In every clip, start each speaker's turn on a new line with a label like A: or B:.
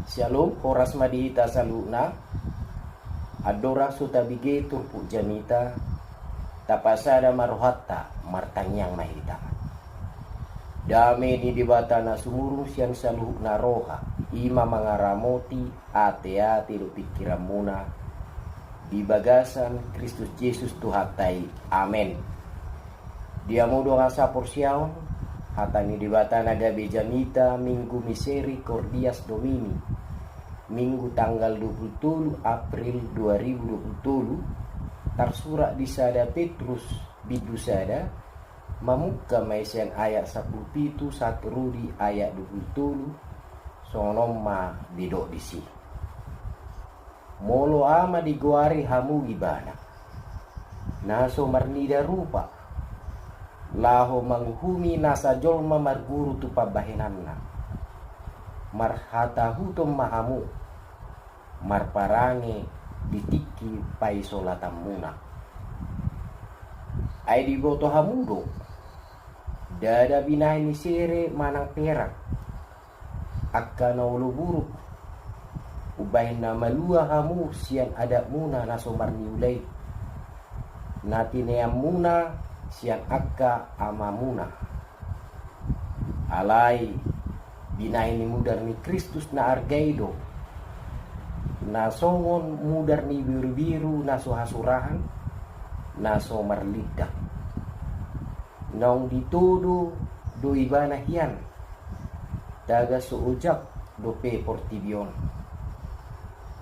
A: Shalom, horas madihita saluna. Adora sutabige turpu jamita. Tapasada marohatta martanyang mahita. Dame ni dibata na sumurung siang saluh na roha. Ima mangaramoti ate-ate lo pikiran muna. Di bagasan Kristus Yesus Tuhatai. Amen. Dia mudo nga sa porsyaon. Hatani dibata na gabi jamita Minggu Misericordias Domini. Minggu tanggal 27 April 2020. Tersurat di sada Petrus bidusada. Mamuka maisian ayat 17 Rudi ayat 27. Sonoma didok disi. Molo ama diguari hamu gibana. Naso marnida rupa. Laho manghumi nasa jolma marguru tu pabahinanna. Marhata hutum mahamu. Marparange ditiki paisolatan muna. Ay di boto hamudo. Dada binahi ni sere manang perak. Akka na ulo buruk. Ubahin na malua hamu siyan ada muna na somarni ulay. Natinayam muna siyan akka ama muna. Alay binahi ni mudar ni Kristus na argaido. Na songon mudar ni biru-biru na sohasurahan. Na somarlidak. Naong ditudo do ibana hiyan. Daga suujak do pe portibion.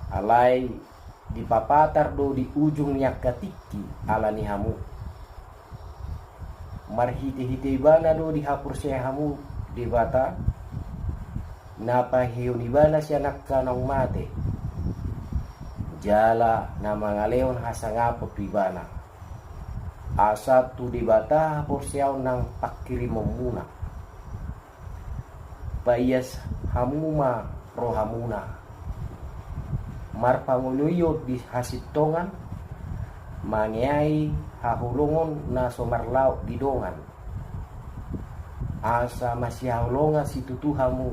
A: Alay dipapatar do di ujung niyak katiki ala ni hamu. Marhite-hite ibana do di hapur siya hamu di bata. Napahiyon ibana siya nakkanang mate. Jala na mga leon hasangapot ibana. Asa tu di bata porsyaw ng pakirimom muna. Paiyas hamuma rohamuna. Marpanguluyot di hasitongan. Mangyay hahulungon na somarlaw didongan. Asa masyahulongan si tutuhamu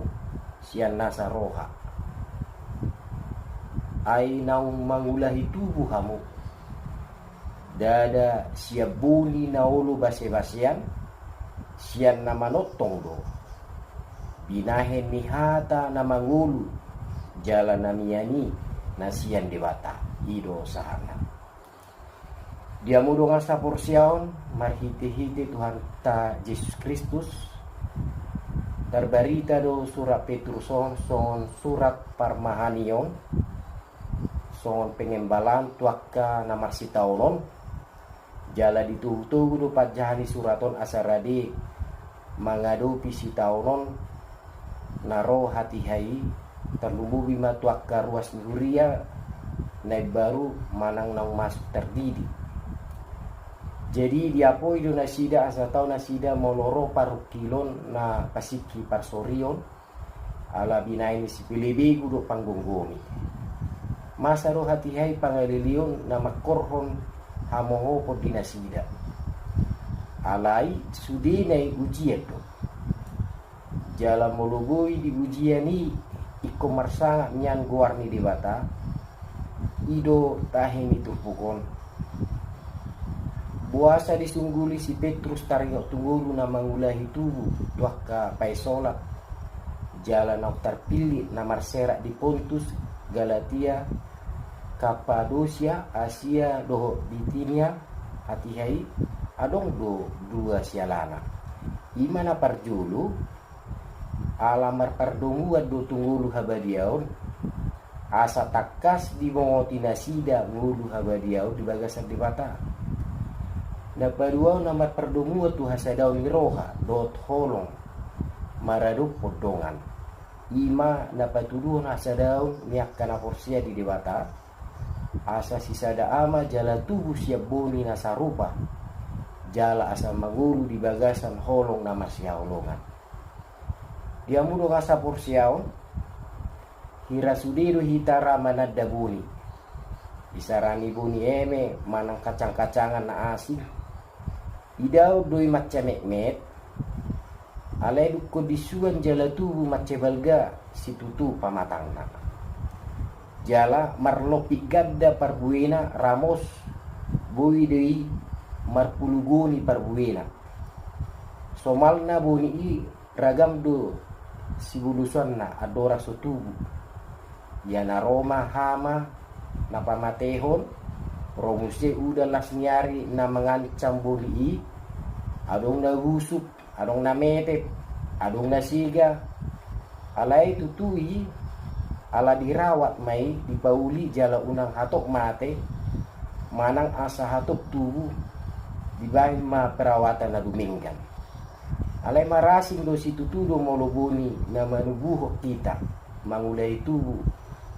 A: siyan nasa roha. Ay naung mangulahi tubuh hamu. Dada siya buni na ulo base-basean. Siyan na manotong do. Binahen ni hata na mangulu. Jalan na miyani na siyan dibata. Ido sahana. Dia mudo nga sa porsyaon. Marhite-hite Tuhan ta Jesus Kristus. Terbarita do surat Petruson. Son surat parmahanion. Son pengembalan tuaka na marsitaunon. Jala dituhu-tuhu do pajahani suraton asaradi mangadu pisitaunon naro hati hai terlubuhi matuaka ruas nuria naik baru manang nang masuk terdidi. Jadi diapo ido nasida asa tau nasida moloro parukilon na pasiki parsorion ala binaini sipilibigu do panggunggomi. Masa ro hati hai pangalilion na makorhon hamoho po dinasida. Alay sudinay ujian do. Jala mulugoy di ujian ni ikomarsanga nyan guar ni dibata. Ido tahin itupukon. Buasa disungguli si Petrus taringo tunggulu na mangulahi tubuh. Tuah ka paisolat. Jala na terpilih na marsera di Pontus, Galatia, Kapadosia, Asia, doho Bitinia, hatihai, adong do dua sialana. Imana parjulu, alamar pardomu do tunggulu habadiaun, asa takas di mongoti nasida ngulu habadiaun di bagasan di bata. Napaduaw namar pardomu tu hasadaun miroha, dot holong, maraduk podongan. Ima napatuduhon hasadaun niak kana porsia di debata. Asa sisada ama jala tubuh siap boni nasarupa. Jala asa mangulu di bagasan holong na masyaholongan. Dia mudo asa porsyaon. Hira sudido hitara manadda boni. Isarani boni eme manang kacang-kacangan na asing. Idaw doi macam mekmet. alai dukko disuan jala tubu macce balga situtu pamatangna. Jala marlopi gadda parbuena ramos boi dei marpulugoni parbuena. Somalna boni i ragam do sibulusanna adora sotubu. Yana Roma hama na pamatehon romuse udah lasnyari na mengancam boni i adong na busuk, adong na metep, adong na siga. Alai tutui ala dirawat mai dipauli jala unang hatok mate manang asa hatok tubuh dibahin ma perawatan na duminggan. Alai marasing do situ tudo moloboni na manubuho kita mangulai tubuh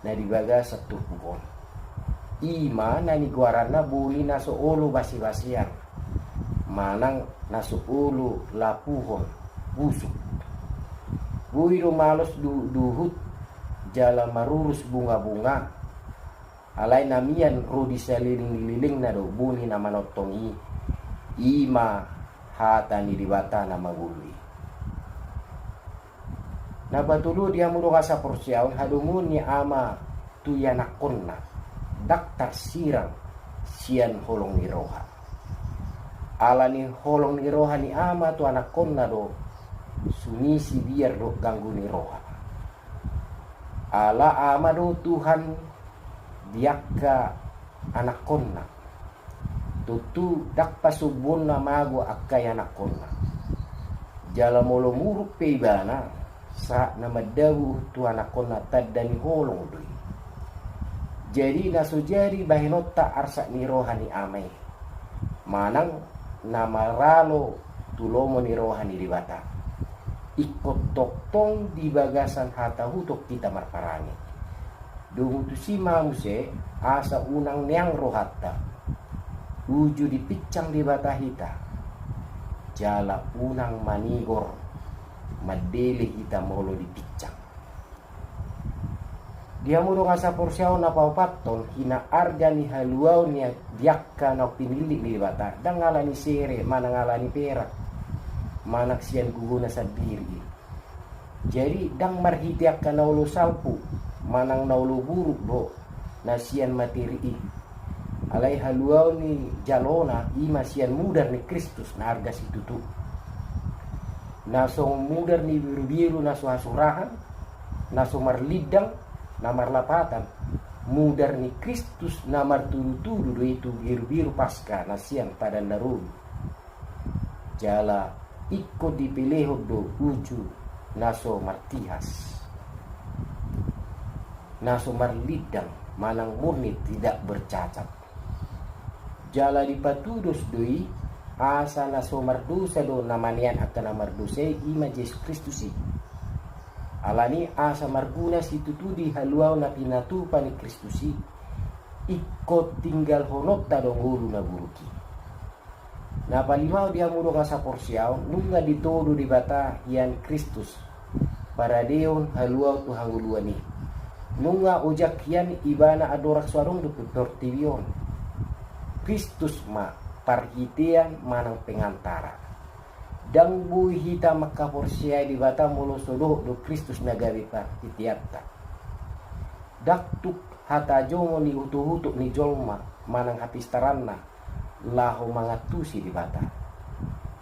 A: na dibaga satu pukon. Ima na niguarana buli na soolo basi-basian manang na soolo lapuhon busuk. Buiro malos duhut jala marurus bunga-bunga. Alai namian rodi saliling-liling na do buni na manotongi ima hata ni dibata na magului. Nabatulo dia mudo kasa porsiaon hadumun ni ama tuyanakon na daktar sirang sian holong ni roha. Ala ni holong ni roha ni ama tu anakon na do sumisi biar do ganggu ni roha. Ala ama do Tuhan diakka anakonna tutu dak pasubun na mago akkay anakonna jala molo muruk peibana sa na madawu tu anakonna tadani holong doi. Jadi nasujari bahinotta arsa ni rohani amai manang namaralo tulomo ni rohani dibata ikut toktong di bagasan hata hutok kita marparani dungu tu si mamuse asa unang niang rohatta uju dipicang di bata hita jala unang manigor madele hita molo dipicang dia muro ngasa porsiao na paupaton hina arga ni haluau ni diakka na pinilik di bata dan ngalani sere mana ngalani perak manak sian guguna sa diri. Jadi dang marhitiak ka naulo salpu manang naulo buruk do na sian materi. Alai haluau ni jalona ima sian mudar ni Kristus na arga situ tu. Naso mudar ni biru-biru naso hasurahan, naso marlidang na marlapatan. Mudar ni Kristus na marturu-turu do itu biru-biru pasca na sian pada narun. Jala ikut dipilih do uju naso martihas naso marlidang manang murni tidak bercacat jala dipatudos doi asa naso mardusa do namanian akan marduse ima Yesus Kristusi alani asa marguna situtudi haluau na pinatu pani Kristusi ikut tinggal honota dong hulu na buruki. Na palimau dia mudo ngasa porsiao nunga ditodo di bata ian Kristus para deon haluau tu hanguluani nunga ojak ian ibana adorak suarong du tortivion Kristus ma parhitian manang pengantara dang bui hita maka porsiai di bata molo sodo do Kristus nagawi parhitiatta daktuk hata jomo ni utu-utu ni jolma manang hapistaranna laho mangatusi di bata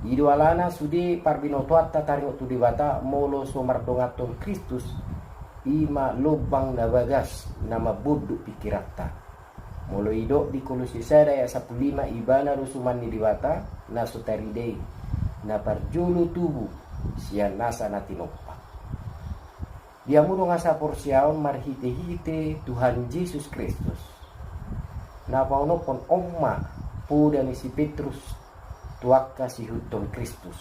A: idualana sudi parbinotoatta taringo tu di bata molo somardongaton Kristus ima lobang na bagas nama bodu pikiratta molo ido di Kolose ya 15 ibana rusumani di bata na sotaridei na parjulu tubuh sian nasa natinoppa dia mudo ngasa porsiaon marhite-hite Tuhan Yesus Kristus na paunopon omma puda ni si Petrus tuakka si huton Kristus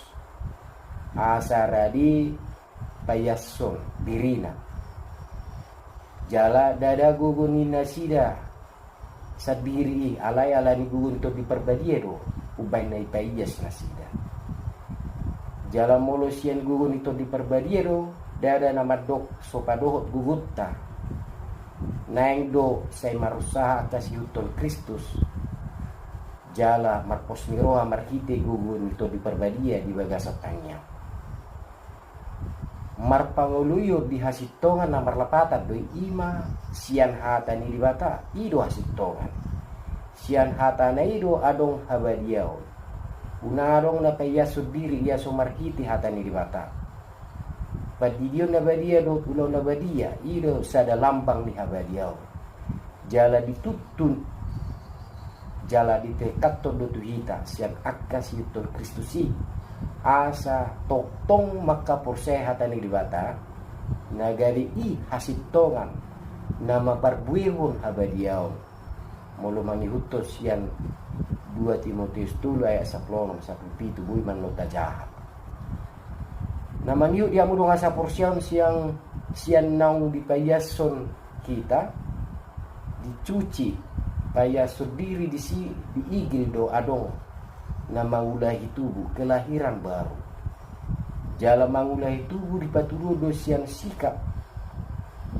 A: asaradi payason dirina jala dada gugun nasida sadiri alai alani gugun to diperbadiero ubay na ipayas nasida jala molo sian gugun ito diperbadiero dada namadok sopadohot gugutta naeng do say marusaha atas huton Kristus jala marpos miroha marhite gugun to diperbadia di bagasatanya marpanguluyo di hasitongan na marlapata doi ima sian hata ni dibata ido hasitongan sian hata na ido adong habadiao unarong na payaso diri ia somarhiti hata ni dibata padidio na badia do ulo na badia ido sada lambang ni habadiao jala ditutun jala ditekat do tuhita sian akas yuton Kristusi asa toktong makaporseha tani dibata nagari i hasitongan na maparbuihon habadiaon mulu mangihutos yan 2 Timoteus 3 ayat 10 17 buy man nota jahat naman yu dia mudong asa porsyon siyan naung dipayason kita dicuci payason diri diigil do adong na mangulahi tubuh kelahiran baru jala mangulahi tubuh dipatuduh dosian sikap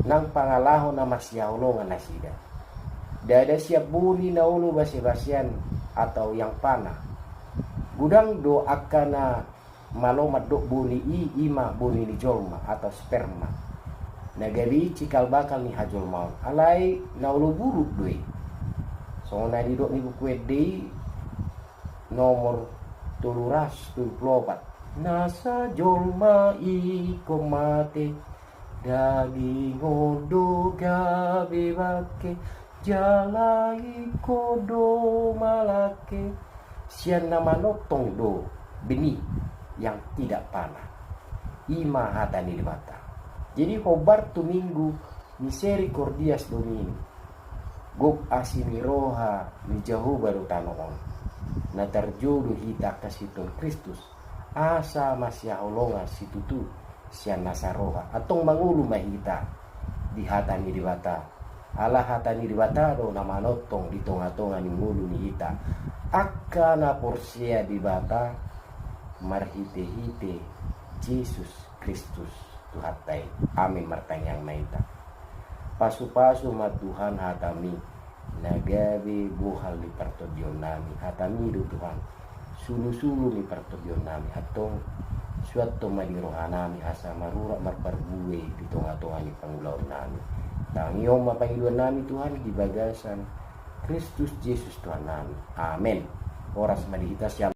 A: nang pangalahon na masyaulongan na sida dada siap buni na ulo basi-basian atau yang panah gudang do akana malomat do buni ima buni ni jolma atau sperma nagari cikal bakal ni hajol maun alai na ulo buruk doi so na di do ni buku nomor 374 nasa jolma iko mate daging odo gabe bake jala iko do malake sian nama notong do benih yang tidak panah ima hata ni mata jadi hobar tu minggu misericordias domini gok asimiroha ni jauh baru tanoon na terjodoh hita kasitol Kristus asa masya Allah situtu sian nasaroha atong mangulu mahita di hatani dibata ala hatani dibata do nama notong di tonga-tonga ni ngulu ni hita akana porsia dibata marhite-hite Yesus Kristus tuhatai amin martanyang maita pasu-pasu matuhan hatami nagabe buhal li partodion nami hatami do Tuhan sulu-sulu li partodion nami atong suatu madiroha nami asa marura marparbue di tonga-tonga ni pangulaon nami tangiong mapanguluan nami Tuhan di bagasan Kristus Yesus Tuhan nami amin oras madihita siya